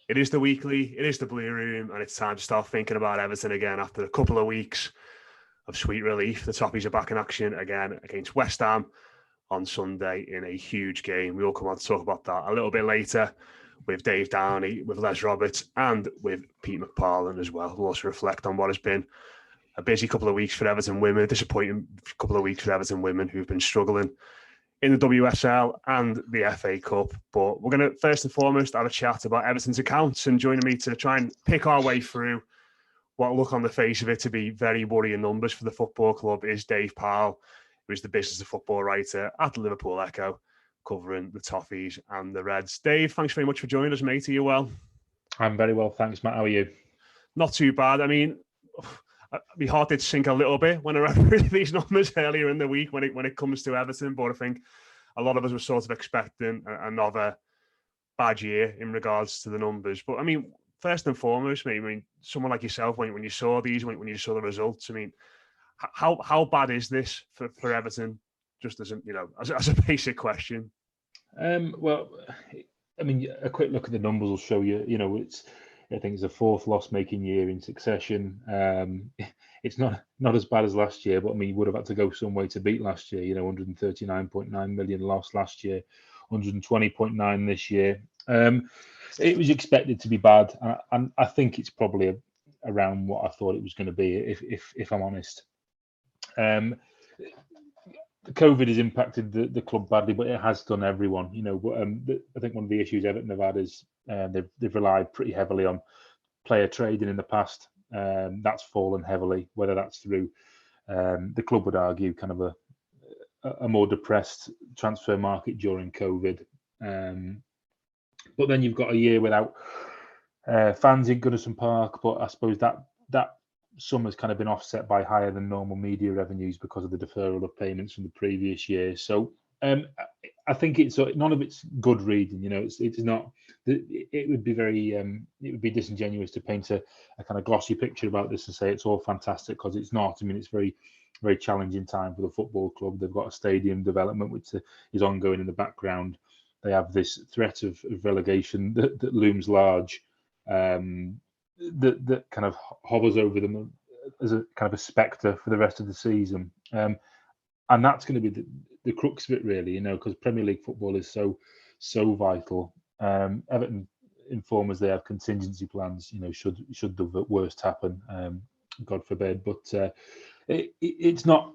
It is the weekly, it is the Blue Room, and it's time to start thinking about Everton again after a couple of weeks of sweet relief. The Toffees are back in action again against West Ham on Sunday in a huge game. We will come on to talk about that a little bit later with Dave Downey, with Les Roberts, and with Pete McParland as well. We'll also reflect on what has been a busy couple of weeks for Everton women, a disappointing couple of weeks for Everton women who've been struggling in the WSL and the FA Cup. But we're going to first and foremost have a chat about Everton's accounts, and joining me to try and pick our way through what look on the face of it to be very worrying numbers for the football club is Dave Powell, who is the business of football writer at the Liverpool Echo, covering the Toffees and the Reds. Dave, thanks very much for joining us, mate. Are you well? I'm very well, thanks, Matt. How are you? Not too bad. I mean, my heart did sink a little bit when I read these numbers earlier in the week when it comes to Everton, but I think a lot of us were sort of expecting another bad year in regards to the numbers. But I mean, first and foremost, mate, I mean, someone like yourself, when you saw these, when you saw the results, I mean, how bad is this for Everton? Just as a basic question. Well, I mean, a quick look at the numbers will show you. I think it's a fourth loss-making year in succession. It's not as bad as last year, but I mean, you would have had to go some way to beat last year. 139.9 million loss last year, 120.9 this year. It was expected to be bad, and I think it's probably around what I thought it was going to be, if I'm honest. COVID has impacted the club badly, but it has done everyone. I think one of the issues Everton have had is they've relied pretty heavily on player trading in the past. That's fallen heavily, whether that's through the club would argue kind of a more depressed transfer market during COVID. But then you've got a year without fans in Goodison Park, but I suppose that sum has kind of been offset by higher than normal media revenues because of the deferral of payments from the previous year. So I think none of it's good reading. It's not. It would be it would be disingenuous to paint a kind of glossy picture about this and say it's all fantastic, because it's not. I mean, it's very, very challenging time for the football club. They've got a stadium development which is ongoing in the background. They have this threat of relegation that looms large. That kind of hovers over them as a kind of a spectre for the rest of the season, and that's going to be the crux of it, really. Because Premier League football is so vital. Everton inform us they have contingency plans. Should the worst happen, God forbid. But it's not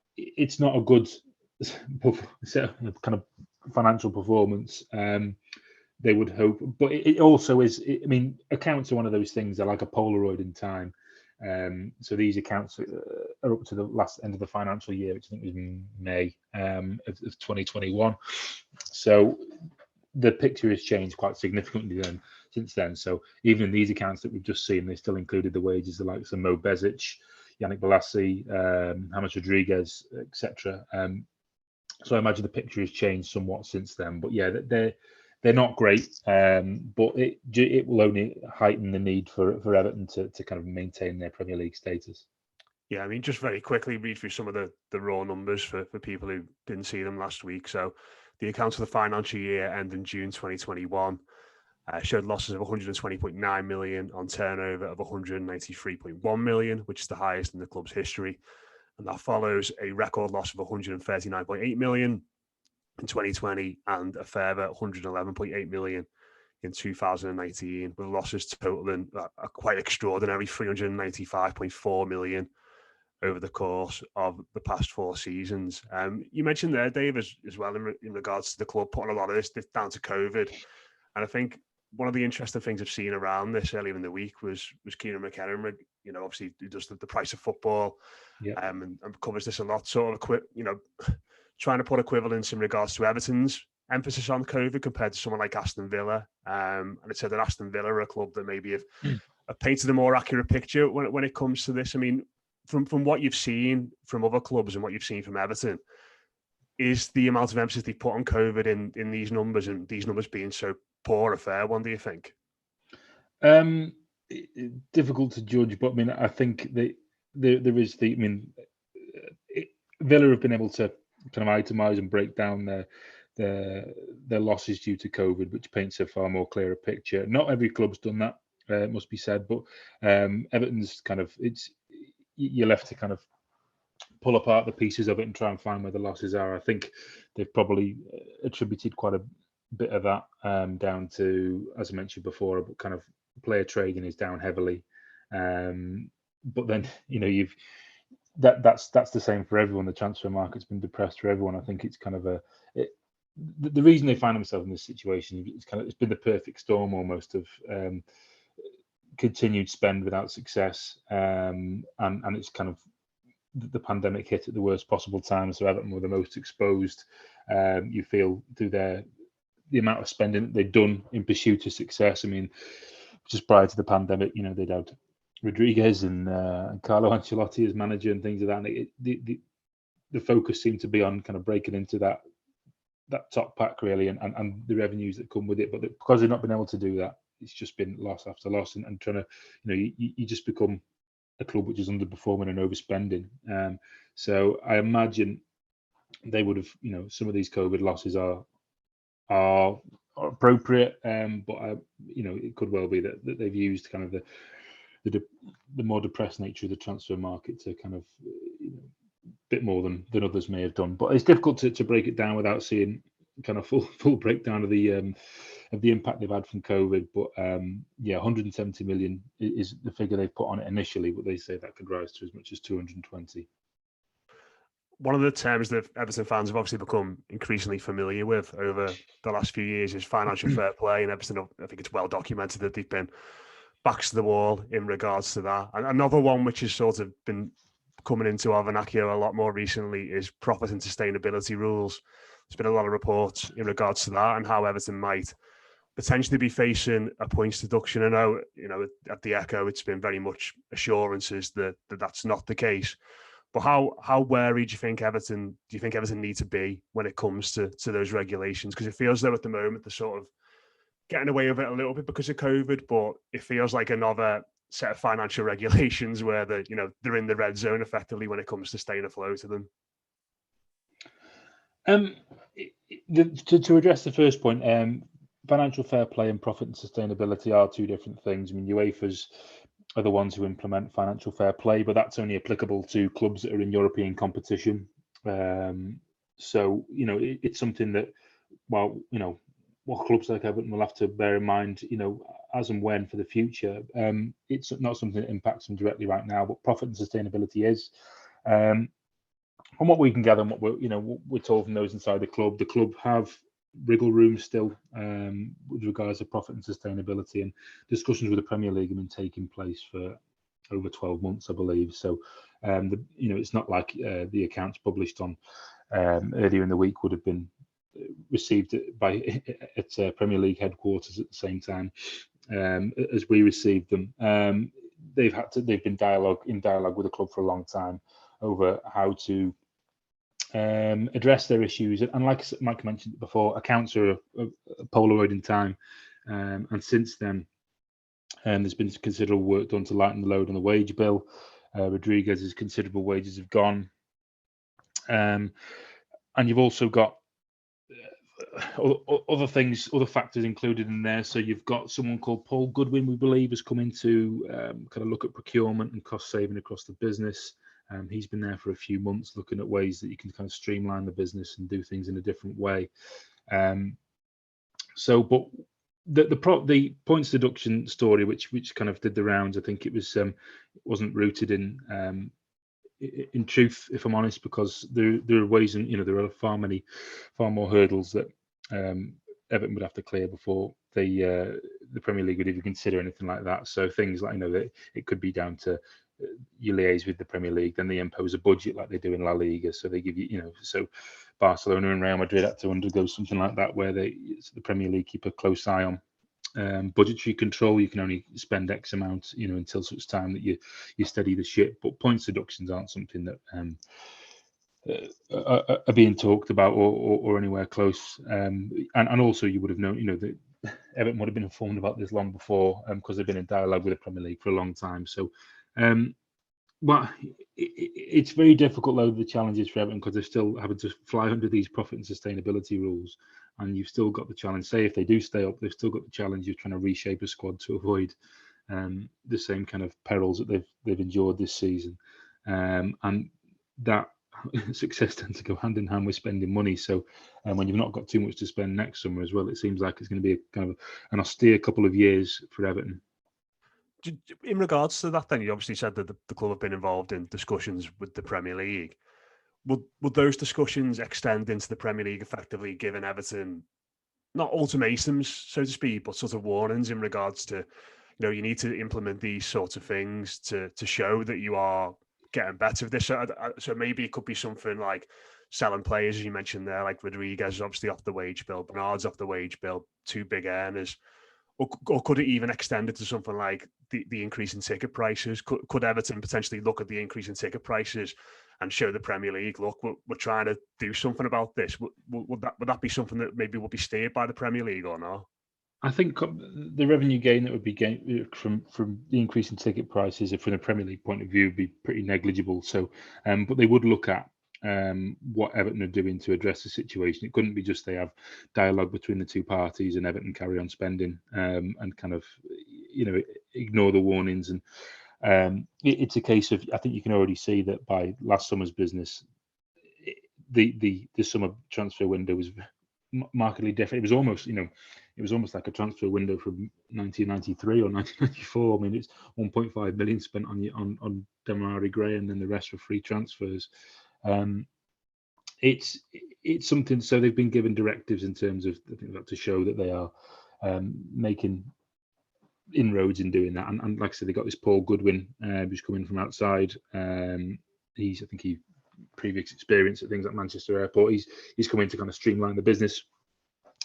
a good kind of financial performance. They would hope, but it also is. I mean, accounts are one of those things. They're like a Polaroid in time. So these accounts are up to the last end of the financial year, which I think was May of 2021. So the picture has changed quite significantly since then. So even in these accounts that we've just seen, they still included the wages of the likes of Mo Bezic, Yannick Bolasie, James Rodriguez, etc. So I imagine the picture has changed somewhat since then. But yeah, they're not great, but it will only heighten the need for Everton to kind of maintain their Premier League status. Yeah, I mean, just very quickly read through some of the raw numbers for people who didn't see them last week. So the accounts for the financial year ending June 2021 showed losses of 120.9 million on turnover of 193.1 million, which is the highest in the club's history. And that follows a record loss of 139.8 million in 2020 and a further 111.8 million in 2019, with losses totaling a quite extraordinary 395.4 million over the course of the past four seasons. You mentioned there, Dave, as well in regards to the club putting a lot of this down to COVID, and I think one of the interesting things I've seen around this earlier in the week was Kieran McKenna. Obviously he does the price of football, and covers this a lot. Sort of trying to put equivalence in regards to Everton's emphasis on COVID compared to someone like Aston Villa. And it said that Aston Villa are a club that maybe have painted a more accurate picture when it comes to this. I mean, from what you've seen from other clubs and what you've seen from Everton, is the amount of emphasis they put on COVID in these numbers and these numbers being so poor a fair one, do you think? Difficult to judge, but I mean, I think there is Villa have been able to kind of itemize and break down their losses due to COVID, which paints a far more clearer picture. Not every club's done that, it must be said, but Everton's kind of, you're left to kind of pull apart the pieces of it and try and find where the losses are. I think they've probably attributed quite a bit of that down to, as I mentioned before, kind of player trading is down heavily. But then, you've that's the same for everyone. The transfer market's been depressed for everyone. I think it's kind of the reason they find themselves in this situation is it's been the perfect storm almost of continued spend without success, and it's kind of the pandemic hit at the worst possible time, so Everton were the most exposed. You feel through the amount of spending that they'd done in pursuit of success. I mean, just prior to the pandemic, they'd had Rodriguez and Carlo Ancelotti as manager and things like that. And the focus seemed to be on kind of breaking into that top pack really, and the revenues that come with it. But because they've not been able to do that, it's just been loss after loss, and trying to, you just become a club which is underperforming and overspending. So I imagine they would have, some of these COVID losses are appropriate, but it could well be that they've used kind of the more depressed nature of the transfer market to kind of a bit more than others may have done. But it's difficult to break it down without seeing kind of full breakdown of the impact they've had from COVID. But 170 million is the figure they put on it initially, but they say that could rise to as much as 220. One of the terms that Everton fans have obviously become increasingly familiar with over the last few years is financial fair play, and Everton, I think it's well documented that they've been backs to the wall in regards to that. And another one which has sort of been coming into our vernacular a lot more recently is profit and sustainability rules. There's been a lot of reports in regards to that and how Everton might potentially be facing a points deduction. I know, at the Echo, it's been very much assurances that that's not the case. But how wary do you think Everton need to be when it comes to those regulations? Because it feels though at the moment they're sort of getting away with it a little bit because of COVID, but it feels like another set of financial regulations where they're in the red zone effectively when it comes to staying afloat to them. To address the first point, financial fair play and profit and sustainability are two different things. I mean, UEFA's are the ones who implement financial fair play, but that's only applicable to clubs that are in European competition. So, it's something that, what clubs like Everton will have to bear in mind, as and when for the future. It's not something that impacts them directly right now, but profit and sustainability is. From what we can gather and what we're told from those inside the club have wriggle room still with regards to profit and sustainability, and discussions with the Premier League have been taking place for over 12 months, I believe. So, it's not like the accounts published on earlier in the week would have been received at Premier League headquarters at the same time as we received them. They've been in dialogue with the club for a long time over how to address their issues, and like Mike mentioned before, accounts are a Polaroid in time, and since then there's been considerable work done to lighten the load on the wage bill. Rodriguez's considerable wages have gone, and you've also got other factors included in there. So you've got someone called Paul Goodwin, we believe, has come in to kind of look at procurement and cost saving across the business. He's been there for a few months looking at ways that you can kind of streamline the business and do things in a different way. But the points deduction story, which kind of did the rounds, I think it wasn't rooted in truth, if I'm honest, because there are ways, and there are far more hurdles that Everton would have to clear before the Premier League would even consider anything like that. So things like that it could be down to you liaise with the Premier League, then they impose a budget like they do in La Liga. So they give you, so Barcelona and Real Madrid had to undergo something like that, where the Premier League keep a close eye on budgetary control. You can only spend X amount, until such time that you steady the ship. But points deductions aren't something that are being talked about or anywhere close. And also you would have known, that Everton would have been informed about this long before, because they've been in dialogue with the Premier League for a long time. So Well, it's very difficult though, the challenges for Everton, because they're still having to fly under these profit and sustainability rules, and you've still got the challenge. Say if they do stay up, they've still got the challenge of trying to reshape a squad to avoid the same kind of perils that they've endured this season, and that success tends to go hand in hand with spending money. So when you've not got too much to spend next summer as well, it seems like it's going to be a kind of an austere couple of years for Everton. In regards to that, then you obviously said that the club have been involved in discussions with the Premier League. Would those discussions extend into the Premier League, effectively giving Everton not ultimatums, so to speak, but sort of warnings in regards to, you need to implement these sorts of things to show that you are getting better with this. So maybe it could be something like selling players, as you mentioned there, like Rodriguez is obviously off the wage bill, Bernard's off the wage bill, two big earners. Or could it even extend it to something like the increase in ticket prices? Could Everton potentially look at the increase in ticket prices and show the Premier League, look, we're trying to do something about this? Would that be something that maybe would be steered by the Premier League or not? I think the revenue gain that would be gained from the increase in ticket prices, from the Premier League point of view, would be pretty negligible. So, but they would look at what Everton are doing to address the situation. It couldn't be just they have dialogue between the two parties and Everton carry on spending and kind of, ignore the warnings. And it's a case of, I think you can already see that by last summer's business, the summer transfer window was markedly different. It was almost like a transfer window from 1993 or 1994. I mean, it's 1.5 million spent on Demarai Gray, and then the rest were free transfers. It's something. So they've been given directives in terms of, I think, to show that they are making inroads in doing that. And like I said, they got this Paul Goodwin who's coming from outside. I think he previous experience at things like Manchester Airport. He's come in to kind of streamline the business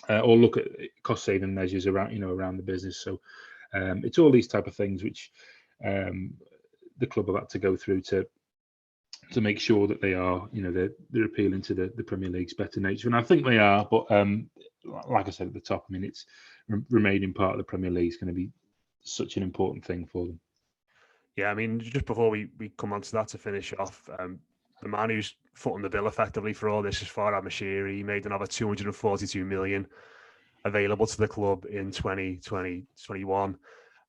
or look at cost saving measures around the business. So it's all these type of things which the club have had to go through to make sure that they are, they're appealing to the Premier League's better nature, and I think they are. But like I said at the top, I mean, it's remaining part of the Premier League is going to be such an important thing for them. Yeah, I mean, just before we come on to that to finish off, the man who's footing the bill effectively for all this is Farhad Moshiri. He made another 242 million available to the club in 2021.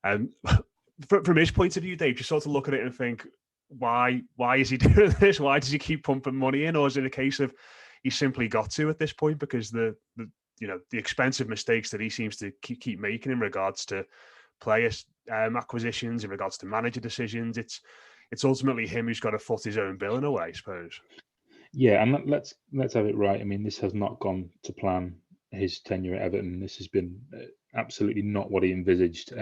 And from his point of view, Dave, just sort of look at it and think, why is he doing this? Why does he keep pumping money in? Or is it a case of he simply got to at this point because the expensive mistakes that he seems to keep making in regards to players acquisitions, in regards to manager decisions, it's ultimately him who's got to foot his own bill in a way, I suppose. Yeah, and let's have it right. I mean, this has not gone to plan, his tenure at Everton. This has been absolutely not what he envisaged.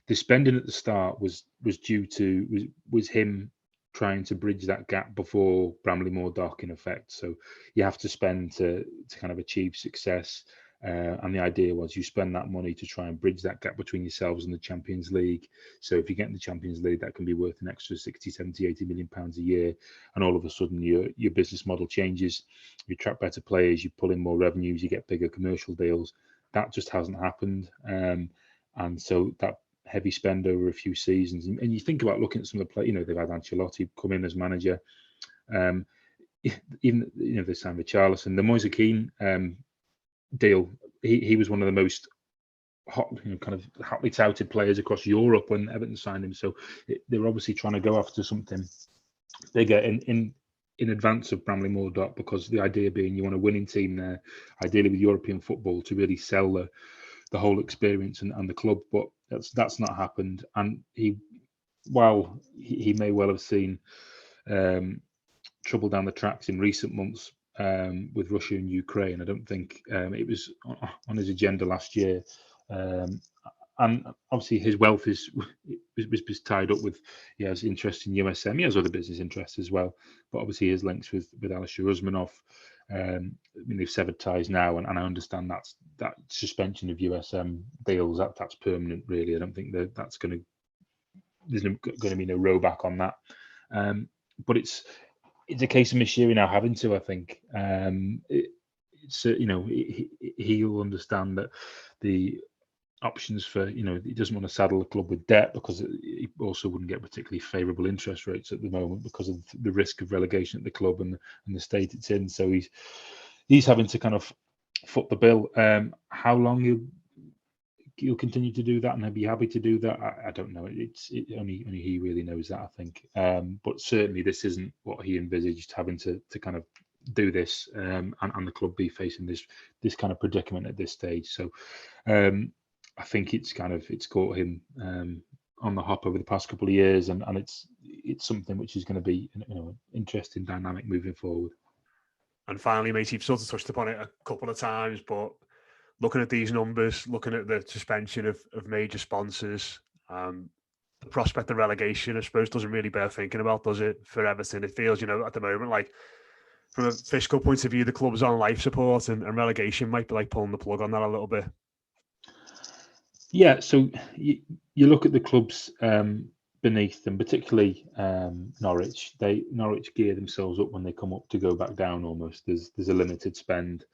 The spending at the start was due to was him trying to bridge that gap before Bramley Moore Dock, in effect. So you have to spend to kind of achieve success. And the idea was you spend that money to try and bridge that gap between yourselves and the Champions League. So if you get in the Champions League, that can be worth an extra 60, 70, 80 million pounds a year. And all of a sudden your business model changes. You attract better players, you pull in more revenues, you get bigger commercial deals. That just hasn't happened. And so that heavy spend over a few seasons. And you think about looking at some of the players, they've had Ancelotti come in as manager. Even, they signed Richarlison, the Moise Kean deal. He was one of the most kind of hotly touted players across Europe when Everton signed him. So they were obviously trying to go after something bigger in advance of Bramley Moore Dock, because the idea being you want a winning team there, ideally with European football, to really sell the whole experience and the club. But that's not happened. And while he may well have seen trouble down the tracks in recent months with Russia and Ukraine, I don't think it was on his agenda last year. And obviously his wealth was tied up with, he has interest in USM, he has other business interests as well, but obviously his links with Alisher Usmanov, I mean, they've severed ties now, and I understand that suspension of USM deals, that's permanent really. I don't think that's going to, there's going to be no row back on that. But it's a case of Moshiri now having to, I think, he'll understand that the options for, he doesn't want to saddle the club with debt because he also wouldn't get particularly favourable interest rates at the moment because of the risk of relegation at the club and the state it's in. So he's having to kind of foot the bill. How long he'll continue to do that and he'll be happy to do that, I don't know. Only he really knows that, I think. But certainly this isn't what he envisaged, having to kind of do this and the club be facing this kind of predicament at this stage. So I think it's caught him on the hop over the past couple of years, and it's something which is going to be an interesting dynamic moving forward. And finally, mate, you've sort of touched upon it a couple of times, but looking at these numbers, looking at the suspension of major sponsors, the prospect of relegation, I suppose, doesn't really bear thinking about, does it, for Everton? It feels, at the moment, like from a fiscal point of view, the club's on life support, and relegation might be like pulling the plug on that a little bit. Yeah, so you look at the clubs beneath them, particularly Norwich. Norwich gear themselves up when they come up to go back down almost. There's a limited spend.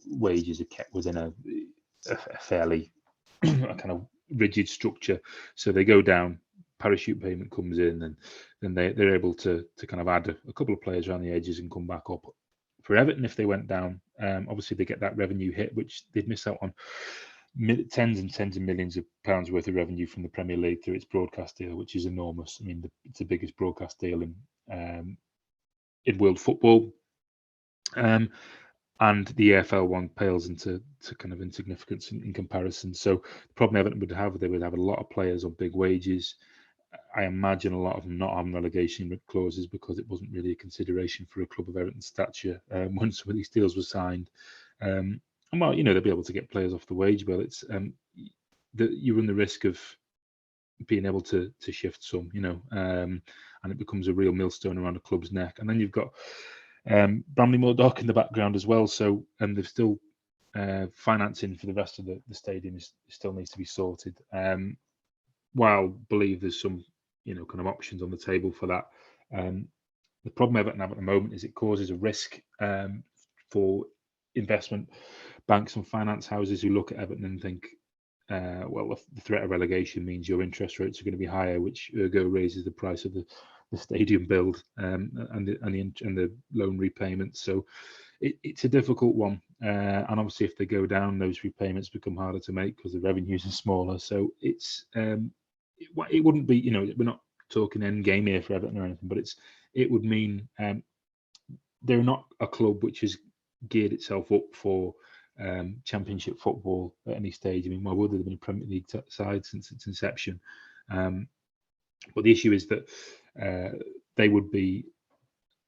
Wages are kept within a fairly kind of rigid structure. So they go down, parachute payment comes in, and then they're able to kind of add a couple of players around the edges and come back up. For Everton, if they went down, obviously they get that revenue hit, which they'd miss out on tens and tens of millions of pounds worth of revenue from the Premier League through its broadcast deal, which is enormous. I mean, it's the biggest broadcast deal in world football, and the EFL one pales into kind of insignificance in comparison. So the problem Everton would have, they would have a lot of players on big wages. I imagine a lot of them not having relegation clauses because it wasn't really a consideration for a club of Everton's stature when some of these deals were signed. And well, they'll be able to get players off the wage bill. It's you run the risk of being able to shift some, and it becomes a real millstone around a club's neck. And then you've got Bramley-Moore Dock in the background as well. So they've still financing for the rest of the stadium still needs to be sorted. While I believe there's some kind of options on the table for that. The problem Everton have at the moment is it causes a risk for investment banks and finance houses who look at Everton and think, well, the threat of relegation means your interest rates are going to be higher, which ergo raises the price of the stadium build and the loan repayments. So it's a difficult one, and obviously if they go down, those repayments become harder to make because the revenues are smaller. So it's it wouldn't be, we're not talking end game here for Everton or anything, but it would mean they're not a club which has geared itself up for Championship football at any stage. I mean, why would there have been a Premier League side since its inception? But the issue is that they would be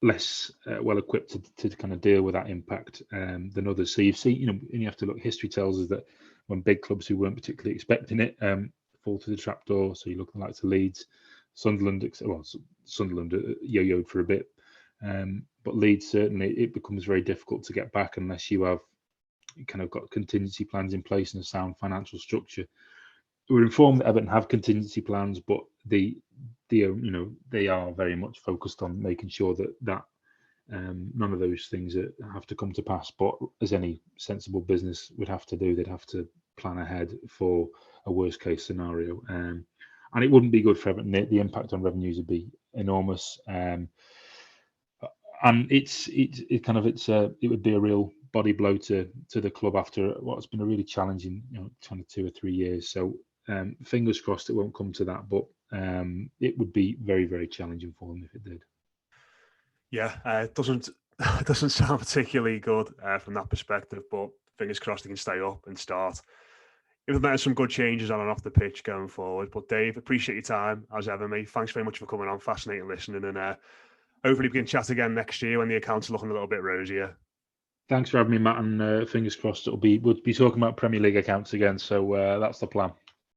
less well equipped to kind of deal with that impact than others. So you've seen, and you have to look. History tells us that when big clubs who weren't particularly expecting it fall to the trapdoor. So you look at the likes of Leeds, Sunderland. Well, Sunderland yo-yoed for a bit, but Leeds certainly it becomes very difficult to get back unless you have kind of got contingency plans in place and a sound financial structure. We're informed that Everton have contingency plans, but they are very much focused on making sure that none of those things have to come to pass. But as any sensible business would have to do, they'd have to plan ahead for a worst case scenario, and it wouldn't be good for Everton. The impact on revenues would be enormous, and it would be a real body blow to the club after what's been a really challenging 2 or 3 years. So fingers crossed it won't come to that, but it would be very, very challenging for them if it did. Yeah, it doesn't sound particularly good from that perspective, but fingers crossed they can stay up and start implementing some good changes on and off the pitch going forward. But Dave, appreciate your time as ever, mate. Thanks very much for coming on. Fascinating listening, and hopefully we can chat again next year when the accounts are looking a little bit rosier. Thanks for having me, Matt, and fingers crossed we'll be talking about Premier League accounts again. So that's the plan.